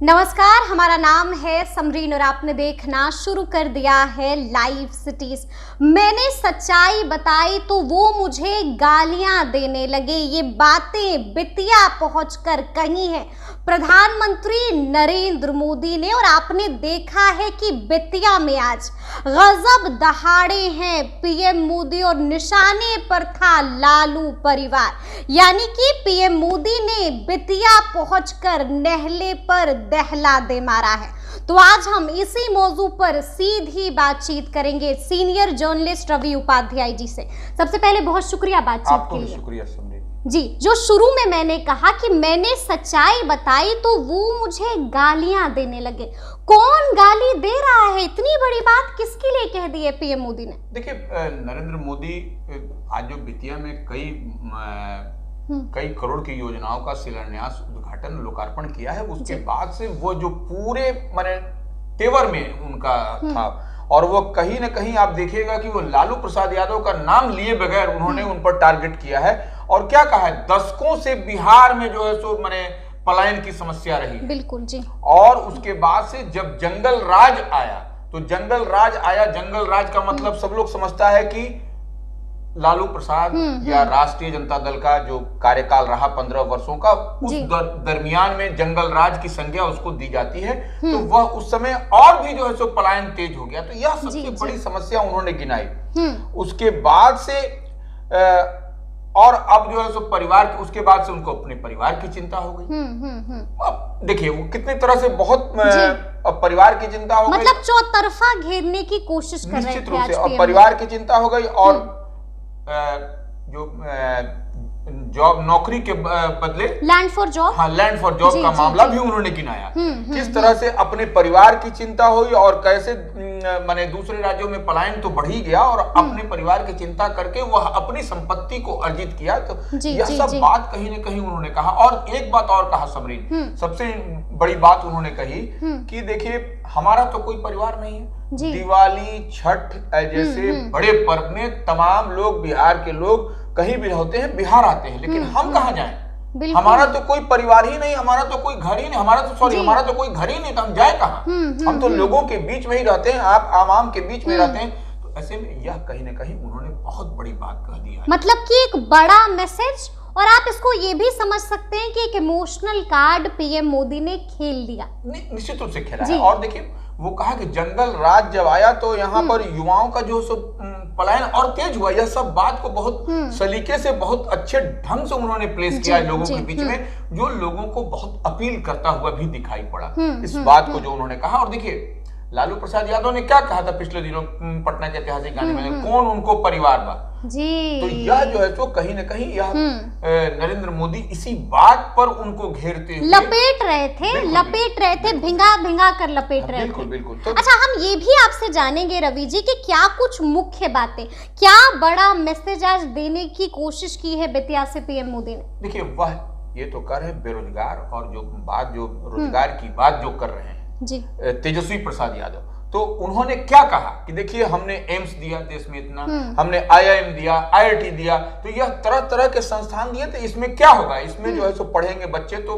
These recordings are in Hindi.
नमस्कार, हमारा नाम है समरीन और आपने देखना शुरू कर दिया है लाइव सिटीज। मैंने सच्चाई बताई तो वो मुझे गालियां देने लगे। ये बातें बितिया पहुंचकर कही हैं प्रधानमंत्री नरेंद्र मोदी ने, और आपने देखा है कि बितिया में आज गजब दहाड़े हैं पीएम मोदी और निशाने पर था लालू परिवार। यानी कि पीएम मोदी ने बितिया पहुंचकर नेहले पर दहला दे मारा है। तो आज हम इसी मौजू पर सीधी बातचीत करेंगे सीनियर जर्नलिस्ट रवि उपाध्याय जी से। सबसे पहले बहुत शुक्रिया बातचीत के लिए। शुक्रिया समरीन जी। जो शुरू में मैंने कहा कि मैंने सच्चाई बताई तो वो मुझे गालियां देने लगे, कौन गाली दे रहा है? इतनी बड़ी बात किसके लिए कह दी है पीएम मोदी ने? देखिए, नरेंद्र मोदी आज जो बितिया में कई करोड़ की योजनाओं का शिलान्यास, उद्घाटन, लोकार्पण किया है, उसके बाद से वो जो पूरे माने तेवर में उनका था, और वो कहीं ना कहीं आप देखिएगा कि वो लालू प्रसाद यादव का नाम लिए बगैर उन्होंने उन पर टारगेट किया है। और क्या कहा है, दशकों से बिहार में जो है सो माने पलायन की समस्या रही। बिल्कुल जी। और उसके बाद से जब जंगल राज आया, तो जंगल राज आया, जंगल राज का मतलब सब लोग समझता है कि लालू प्रसाद या राष्ट्रीय जनता दल का जो कार्यकाल रहा 15 वर्षों का, उस दरमियान में जंगल राज की संज्ञा उसको दी जाती है। तो वह उस समय और भी जो है सो पलायन तेज हो गया। तो यह सबसे बड़ी समस्या उन्होंने गिनाई। उसके बाद से और अब जो है सो परिवार, उसके बाद से उनको अपने परिवार की चिंता हो गई। अब देखिए वो कितनी तरह से बहुत परिवार की चिंता हो गई, मतलब चौतरफा घेरने की कोशिश कर रहे थे। निश्चित रूप से और परिवार की चिंता हो गई, और जो जॉब नौकरी के बदले लैंड फॉर जॉब, हाँ लैंड फॉर जॉब का मामला भी उन्होंने गिनाया। किस तरह से अपने परिवार की चिंता हुई और कैसे माने दूसरे राज्यों में पलायन तो बढ़ ही गया, और अपने परिवार की चिंता करके वह अपनी संपत्ति को अर्जित किया। तो यह सब बात कहीं ना कहीं उन्होंने कहा। और एक बात और कहा समरीन, सबसे बड़ी बात उन्होंने कही कि देखिए हमारा तो कोई परिवार नहीं है। दिवाली, छठ जैसे बड़े पर्व में तमाम लोग, बिहार के लोग कहीं भी होते हैं, बिहार आते हैं, लेकिन हम कहाँ जाएं? हमारा तो कोई परिवार ही नहीं, हमारा तो कोई घर ही नहीं, हमारा तो कोई घर ही नहीं, तो हम जाए कहाँ? हम तो लोगों के बीच में ही रहते हैं, आप आवाम के बीच में रहते हैं। तो ऐसे में यह कहीं ना कहीं उन्होंने बहुत बड़ी बात कह दी है। मतलब कि एक बड़ा मैसेज, और आप इसको ये भी समझ सकते हैं कि एक इमोशनल कार्ड पीएम मोदी ने खेल दिया। निश्चित रूप से खेला है। और देखिए वो कहा कि जंगल राज जब आया तो यहाँ पर युवाओं का जो पलायन और तेज हुआ। यह सब बात को बहुत सलीके से, बहुत अच्छे ढंग से उन्होंने प्लेस किया है लोगों के बीच में, जो लोगों को बहुत अपील करता हुआ भी दिखाई पड़ा इस बात को जो उन्होंने कहा। और देखिए लालू प्रसाद यादव ने क्या कहा था पिछले दिनों पटना के ऐतिहासिक गांधी मैदान में, कौन उनको परिवार बा जी। तो यह जो है तो कहीं ना कहीं यह नरेंद्र मोदी इसी बात पर उनको घेरते हुए लपेट रहे थे, भिंगा कर लपेट रहे थे। बिल्कुल। तो अच्छा, हम ये भी आपसे जानेंगे रवि जी कि क्या कुछ मुख्य बातें, क्या बड़ा मैसेज आज देने की कोशिश की है बितिया से पीएम मोदी ने? देखिए वह ये तो कर रहे हैं बेरोजगार, और जो रोजगार की बात जो कर रहे हैं जी तेजस्वी प्रसाद यादव, तो उन्होंने क्या कहा कि देखिए हमने एम्स दिया देश में इतना, हमने आईआईएम दिया, आईआईटी दिया, तो यह तरह तरह के संस्थान दिए, तो इसमें क्या होगा? इसमें जो है सो पढ़ेंगे बच्चे तो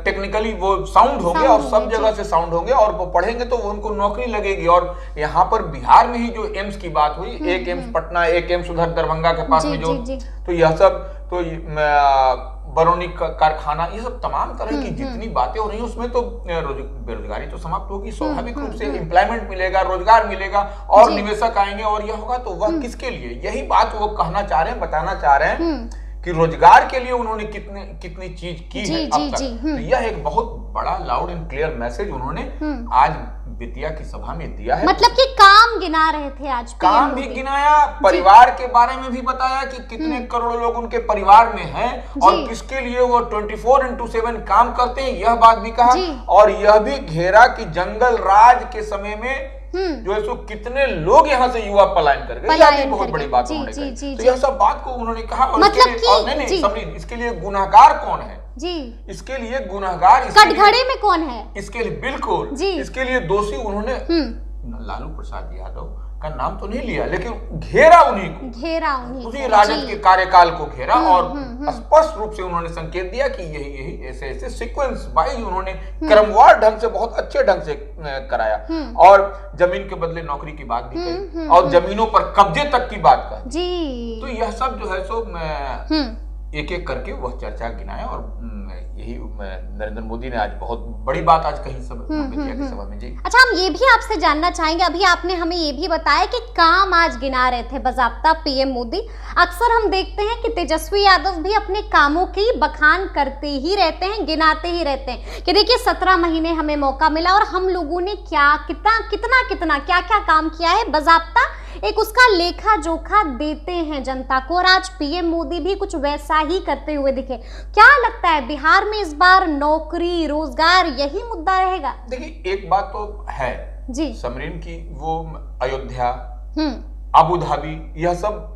टेक्निकली वो साउंड होंगे और सब जगह से साउंड होंगे, और वो पढ़ेंगे तो उनको नौकरी लगेगी। और यहाँ पर बिहार में ही जो एम्स की बात हुई, एक एम्स पटना, एक एम्स उधर दरभंगा के पास में जो, तो यह सब तो बरौनी कारखाना, ये सब तमाम तरह की जितनी बातें हो रही हैं उसमें तो बेरोजगारी तो समाप्त होगी, स्वाभाविक रूप से एम्प्लॉयमेंट मिलेगा, रोजगार मिलेगा, और निवेशक आएंगे, और यह होगा। तो वह किसके लिए? यही बात वो कहना चाह रहे हैं, बताना चाह रहे हैं कि रोजगार के लिए उन्होंने कितनी चीज की है अब तक। तो यह एक बहुत बड़ा लाउड एंड क्लियर मैसेज उन्होंने आज बितिया की सभा में दिया है। मतलब कि काम गिना रहे थे आज, काम भी गिनाया, परिवार के बारे में भी बताया कि कितने करोड़ लोग उनके परिवार में हैं और किसके लिए वो 24/7 काम करते हैं, यह बात भी कहा। और यह भी घेरा कि जंगल राज के समय में जो है सो कितने लोग यहाँ से युवा पलायन कर गए, यह भी बहुत बड़ी बात उन्होंने कही। तो यह सब बात को उन्होंने कहा। और नहीं समझिए, इसके लिए गुनहगार कौन है जी? इसके लिए गुनहगार कटघरे में कौन है? इसके लिए बिल्कुल इसके लिए दोषी उन्होंने लालू प्रसाद यादव का नाम तो नहीं लिया, लेकिन घेरा उन्हीं को, उसी राजद के कार्यकाल को घेरा और स्पष्ट रूप से उन्होंने संकेत दिया कि यही ऐसे ऐसे सीक्वेंस वाइज उन्होंने क्रमवार ढंग से बहुत अच्छे ढंग से कराया और जमीन के बदले नौकरी की बात भी कही और जमीनों पर कब्जे तक की बात कही। तो यह सब जो है सो एक एक करके वह चर्चा गिनाया और यही नरेंद्र मोदी ने आज बहुत बड़ी बात आज कही सभा में। जी अच्छा, हम ये भी आपसे जानना चाहेंगे, अभी आपने हमें ये भी बताया कि काम आज गिना रहे थे बाज़ाब्ता पीएम मोदी। अक्सर हम देखते हैं कि तेजस्वी यादव भी अपने कामों की बखान करते ही रहते हैं, गिनाते ही रहते हैं कि देखिए 17 महीने हमें मौका मिला और हम लोगों ने क्या कितना क्या काम किया है, बाज़ाब्ता एक उसका लेखा जोखा देते हैं जनता को। और आज पीएम मोदी भी कुछ वैसा ही करते हुए दिखे। क्या लगता है बिहार में इस बार नौकरी रोजगार यही मुद्दा रहेगा? देखिए एक बात तो है जी समरीन की, वो अयोध्या, अबू धाबी, यह सब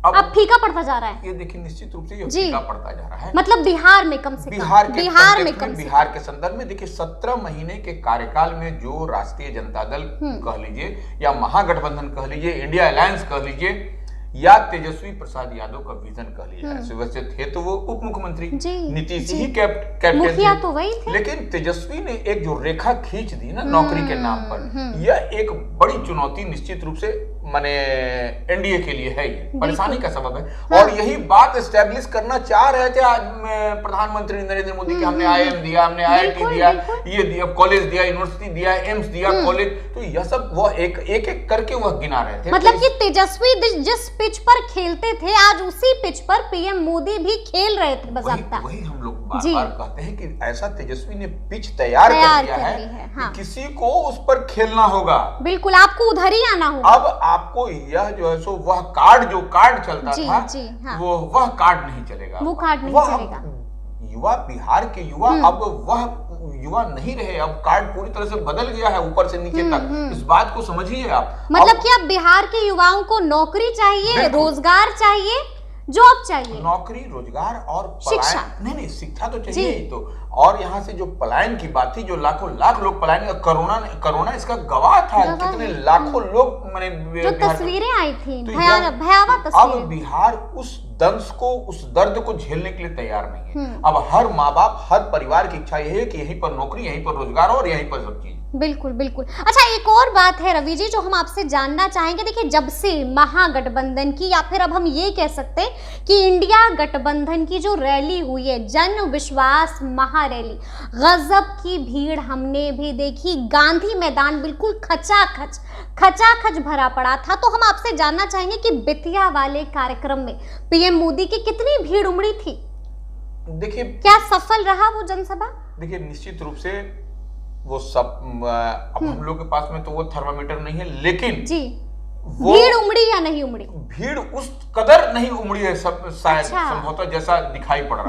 अब फीका पड़ता जा रहा है। ये देखिए निश्चित रूप से ये फीका पड़ता जा रहा है, मतलब बिहार में कम से कम बिहार के संदर्भ में देखिए 17 महीने के कार्यकाल में जो राष्ट्रीय जनता दल कह लीजिए या महागठबंधन कह लीजिए, इंडिया अलायंस कह लीजिए या तेजस्वी प्रसाद यादव का विजन कह लिया, वैसे थे तो वो उप मुख्यमंत्री नीतीश ही कैप्टन तो वही थे। लेकिन तेजस्वी ने एक जो रेखा खींच दी ना नौकरी के नाम पर, यह एक बड़ी चुनौती निश्चित रूप से माने एनडीए के लिए है, ये परेशानी का सबब है। और यही बात एस्टेब्लिश करना चाह रहे थे आज प्रधानमंत्री नरेंद्र मोदी कि हमने आईएम दिया, हमने आईआईटी दिया, ये दिया, कॉलेज दिया, यूनिवर्सिटी दिया, एम्स दिया, कॉलेज, तो यह सब वो एक एक करके वह गिना रहे थे। मतलब कि तेजस्वी जिस पिच पर खेलते थे आज उसी पिच पर पीएम मोदी भी खेल रहे थे बाज़ाब्ता। वही हम लोग बार-बार कहते हैं कि ऐसा तेजस्वी ने पिच तैयार कर दिया है कि किसी को उस पर खेलना होगा, बिल्कुल आपको उधर ही आना होगा। अब आपको यह जो है सो वह कार्ड चलता था वह कार्ड नहीं चलेगा, वो कार्ड नहीं चलेगा। युवा बिहार के युवा अब वह युवा नहीं रहे, अब कार्ड पूरी तरह से बदल गया है ऊपर से नीचे तक। इस बात को समझिए आप। मतलब कि अब बिहार के युवाओं को नौकरी चाहिए, रोजगार चाहिए, जॉब चाहिए, नौकरी रोजगार और शिक्षा, नहीं शिक्षा तो चाहिए ही तो। और यहाँ से जो पलायन की बात थी, जो लाखों लाख लोग पलायन, कोरोना इसका गवाह था, कितने लाखों लोग मैंने जो तस्वीरें आई थी भयावह तस्वीरें। अब बिहार उस दंश को, उस दर्द को झेलने के लिए तैयार नहीं है। अब हर माँ बाप, हर परिवार की इच्छा यह है कि यहीं पर नौकरी, यहीं पर रोजगार और यहीं पर सब चीज। बिल्कुल बिल्कुल। अच्छा एक और बात है रवि जी जो हम आपसे जानना चाहेंगे। देखिए जब से महागठबंधन की या फिर अब हम ये कह सकते हैं कि इंडिया गठबंधन की जो रैली हुई है, जन विश्वास महारैली, गजब की भीड़ हमने भी देखी। गांधी मैदान बिल्कुल खचाखच भरा पड़ा था। तो हम आपसे जानना चाहेंगे कि बेतिया वाले कार्यक्रम में पीएम मोदी की कितनी भीड़ उमड़ी थी? देखिए क्या सफल रहा वो जनसभा? देखिए निश्चित रूप से वो सब अब हम लोग के पास में तो वो थर्मामीटर नहीं है, लेकिन जी भीड़ उमड़ी या नहीं उमड़ी? भीड़ उस कदर नहीं उमड़ी है, सब शायद संभवतः जैसा दिखाई पड़ रहा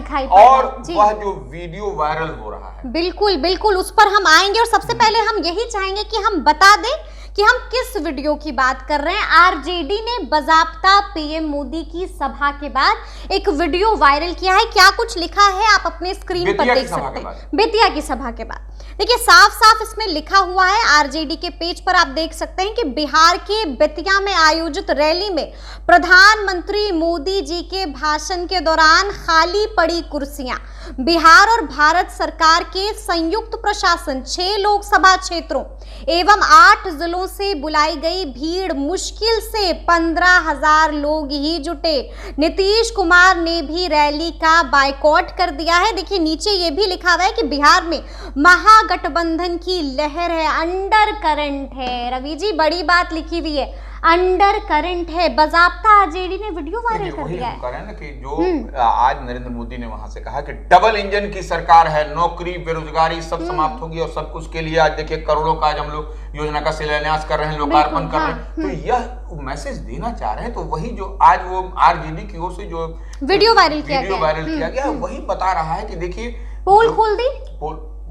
है। और वह जो वीडियो वायरल हो रहा है, बिल्कुल बिल्कुल उस पर हम आएंगे। और सबसे पहले हम यही चाहेंगे कि हम बता दें कि हम किस वीडियो की बात कर रहे हैं। आरजेडी ने बाज़ाब्ता पीएम मोदी की सभा के बाद एक वीडियो वायरल किया है। क्या कुछ लिखा है आप अपने स्क्रीन पर देख सकते हैं। बेतिया की सभा के बाद देखिए साफ साफ इसमें लिखा हुआ है, आरजेडी के पेज पर आप देख सकते हैं कि बिहार के बेतिया में आयोजित रैली में प्रधानमंत्री मोदी जी के भाषण के दौरान खाली पड़ी कुर्सियां, बिहार और भारत सरकार के संयुक्त प्रशासन 6 लोकसभा क्षेत्रों एवं 8 जिलों से बुलाई गई भीड़, मुश्किल से 15,000 लोग ही जुटे। नीतीश कुमार ने भी रैली का बायकॉट कर दिया है। देखिए नीचे ये भी लिखा हुआ है कि बिहार में महागठबंधन की लहर है, अंडर करंट है। रवि जी बड़ी बात लिखी हुई है, अंडर करंट है। बाज़ाब्ता आरजेडी ने वीडियो वायरल कर दिया है। कह रहे हैं ना कि जो आज नरेंद्र मोदी ने वहां से कहा कि डबल इंजन की सरकार है, नौकरी बेरोजगारी सब समाप्त होगी और सब कुछ के लिए आज देखिए करोड़ों का आज हम लोग योजना का शिलान्यास कर रहे हैं, लोकार्पण कर रहे हैं। तो यह मैसेज देना चाह रहे हैं। तो वही जो आज वो आरजेडी की ओर से जो वीडियो वायरल किया गया वही बता रहा है कि देखिए पोल खोल दी।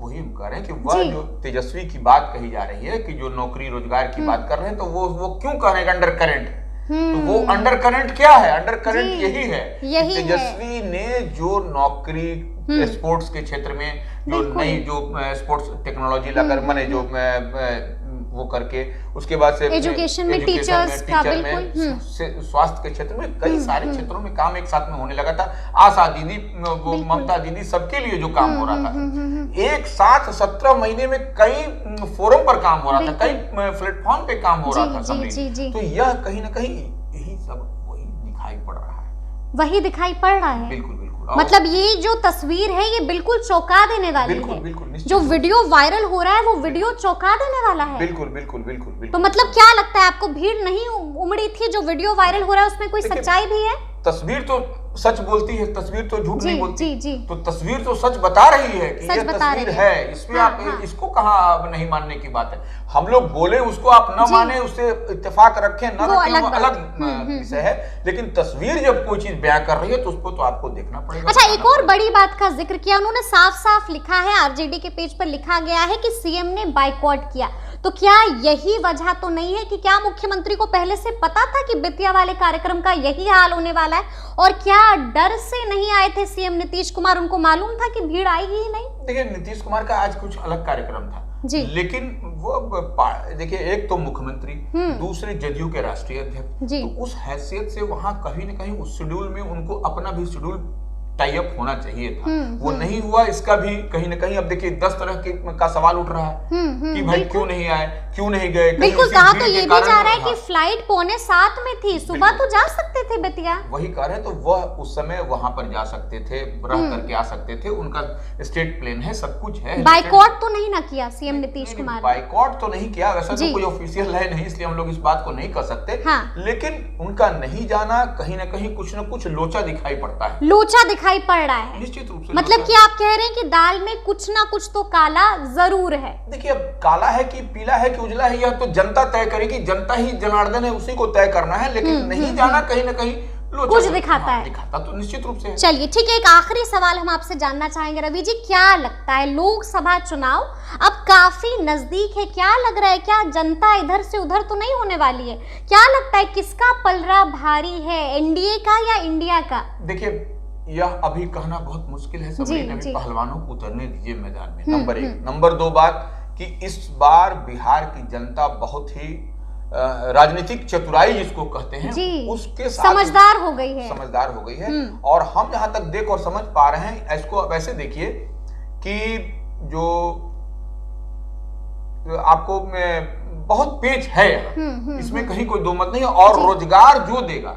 वही हम कह रहे हैं कि वह जो तेजस्वी की बात कही जा रही है कि जो नौकरी रोजगार की बात कर रहे हैं, तो वो क्यों कह रहे हैं अंडर करंट? तो वो अंडर करंट क्या है? अंडर करंट यही है कि तेजस्वी ने जो नौकरी स्पोर्ट्स के क्षेत्र में जो नई जो स्पोर्ट्स टेक्नोलॉजी लाकर मैंने जो वो करके उसके बाद से एजुकेशन में टीचर्स का बिल्कुल स्वास्थ्य के क्षेत्र में कई सारे क्षेत्रों में काम एक साथ में होने लगा था। आशा दीदी, वो ममता दीदी, सबके लिए जो काम हो रहा था एक साथ 17 महीने में कई फोरम पर काम हो रहा था, कई प्लेटफॉर्म पे काम हो रहा था समरी। तो यह कहीं ना कहीं यही सब वही दिखाई पड़ रहा है, वही दिखाई पड़ रहा है। बिल्कुल बिल्कुल। मतलब ये जो तस्वीर है ये बिल्कुल चौंका देने वाली है। बिल्कुल, जो वीडियो वायरल हो रहा है वो वीडियो चौंका देने वाला है। बिल्कुल। तो मतलब क्या लगता है आपको, भीड़ नहीं उमड़ी थी? जो वीडियो वायरल हो रहा है उसमें कोई सच्चाई भी है? तस्वीर तो सच बोलती है, तस्वीर तो झूठ नहीं बोलती। जी। तो तस्वीर तो सच बता रही है कि ये तस्वीर है, इसमें आप इसको कहाँ नहीं मानने की बात है। हम लोग बोले उसको आप न माने, उससे इत्तेफाक रखें न रखें, वो अलग विषय है, लेकिन तस्वीर जब कोई चीज बयां कर रही है तो उसको तो आपको देखना पड़ेगा। अच्छा, एक और बड़ी बात का जिक्र किया उन्होंने, साफ साफ लिखा है, आरजेडी के पेज पर लिखा गया है कि सीएम ने बाइकॉट किया। तो क्या यही वजह तो नहीं है कि क्या मुख्यमंत्री को पहले से पता था कि बेतिया वाले कार्यक्रम का यही हाल होने वाला है? और क्या डर से नहीं आए थे सीएम नीतीश कुमार? उनको मालूम था कि भीड़ आएगी ही नहीं? देखिए, नीतीश कुमार का आज कुछ अलग कार्यक्रम था जी, लेकिन वो देखिए, एक तो मुख्यमंत्री, दूसरे जदयू के राष्ट्रीय अध्यक्ष, तो उस हैसियत से वहां कहीं ना कहीं उस शेड्यूल में उनको अपना भी शेड्यूल टाई अप होना चाहिए था। वो नहीं हुआ, इसका भी कहीं ना कहीं अब देखिए 10 तरह का सवाल उठ रहा है कि भाई क्यों नहीं आए, क्यों नहीं गए। बिल्कुल, कहा तो ये भी जा रहा है कि फ्लाइट 6:45 में थी, सुबह तो जा सकते थे बेतिया। वही कह रहे हैं, तो वह उस समय वहां पर जा सकते थे, रह करके आ सकते थे, उनका स्टेट प्लेन है, सब कुछ है। बाइकॉट तो नहीं ना किया सीएम नीतीश कुमार? बाइकॉट तो नहीं किया, वैसा तो कोई ऑफिशियल है नहीं, इसलिए हम लोग इस बात को नहीं कर सकते। लेकिन उनका नहीं जाना कहीं ना कहीं कुछ न कुछ लोचा दिखाई पड़ता है, लोचा दिखाई पड़ रहा है निश्चित रूप से। मतलब कि आप कह रहे हैं कि दाल में कुछ ना कुछ तो काला जरूर है। देखिए, अब काला है कि पीला है कि उजला है, यह तो जनता तय करेगी, जनता ही जनार्दन है, उसी को तय करना है। लेकिन नहीं जाना कहीं ना कहीं कुछ दिखाता है, दिखाता तो निश्चित रूप से। चलिए ठीक है, एक आखिरी सवाल हम आपसे जानना चाहेंगे रवि जी, क्या लगता है लोकसभा चुनाव अब काफी नजदीक है, क्या लग रहा है, क्या जनता इधर से उधर तो नहीं होने वाली है? क्या लगता है किसका पलड़ा भारी है, एनडीए का या इंडिया का? देखिए, यह अभी कहना बहुत मुश्किल है, सभी पहलवानों को उतरने दीजिए मैदान में, नंबर 1। नंबर 2 बात कि इस बार बिहार की जनता बहुत ही राजनीतिक चतुराई जिसको कहते हैं उसके साथ समझदार हो गई है। और हम जहां तक देख और समझ पा रहे हैं, इसको वैसे देखिए कि जो आपको बहुत पेच है, इसमें कहीं कोई दो मत नहीं है। और रोजगार जो देगा,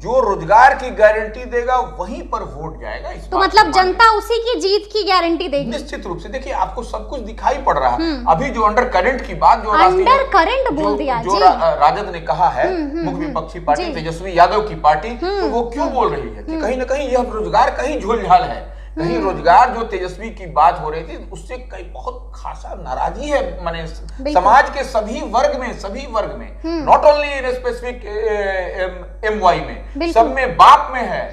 जो रोजगार की गारंटी देगा, वहीं पर वोट जाएगा। तो मतलब जनता उसी की जीत की गारंटी देगी निश्चित रूप से। देखिए, आपको सब कुछ दिखाई पड़ रहा है। अभी जो अंडर करंट की बात, जो अंडर करंट बोल दिया जो राजद ने कहा है, मुख्य विपक्षी पार्टी तेजस्वी यादव की पार्टी, तो वो क्यों बोल रही है कि कहीं ना कहीं यह रोजगार कहीं झोलझाल है, कहीं रोजगार जो तेजस्वी की बात हो रही थी उससे कई बहुत खासा नाराजगी है, माने समाज के सभी वर्ग में, not only in specific MY में, सब में, बाप में है।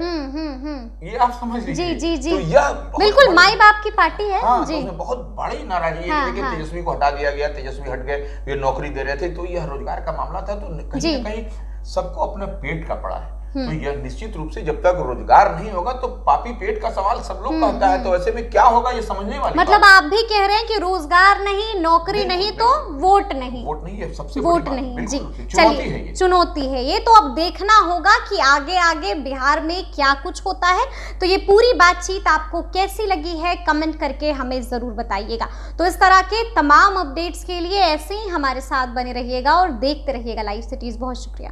ये आप समझ लीजिए। जी। तो यह बिल्कुल माई बाप की पार्टी है। जी, तो बहुत बड़ी नाराजगी है कि देखिए तेजस्वी को हटा दिया गया, तेजस्वी हट गए, ये नौकरी दे रहे थे, तो यह रोजगार का मामला था। तो कहीं ना कहीं सबको अपना पेट का पड़ा है। तो यह निश्चित रूप से जब तक रोजगार नहीं होगा तो पापी पेट का सवाल सब लोग कहता है, तो ऐसे में क्या होगा ये समझने वाली मतलब आप भी कह रहे हैं कि रोजगार नहीं, नौकरी नहीं तो वोट नहीं है, सबसे वोट नहीं। जी, चलिए, चुनौती है ये। तो अब देखना होगा कि आगे आगे बिहार में क्या कुछ होता है। तो ये पूरी बातचीत आपको कैसी लगी है, कमेंट करके हमें जरूर बताइएगा। तो इस तरह के तमाम अपडेट्स के लिए ऐसे ही हमारे साथ बने रहिएगा और देखते रहिएगा लाइव सिटीज। बहुत शुक्रिया।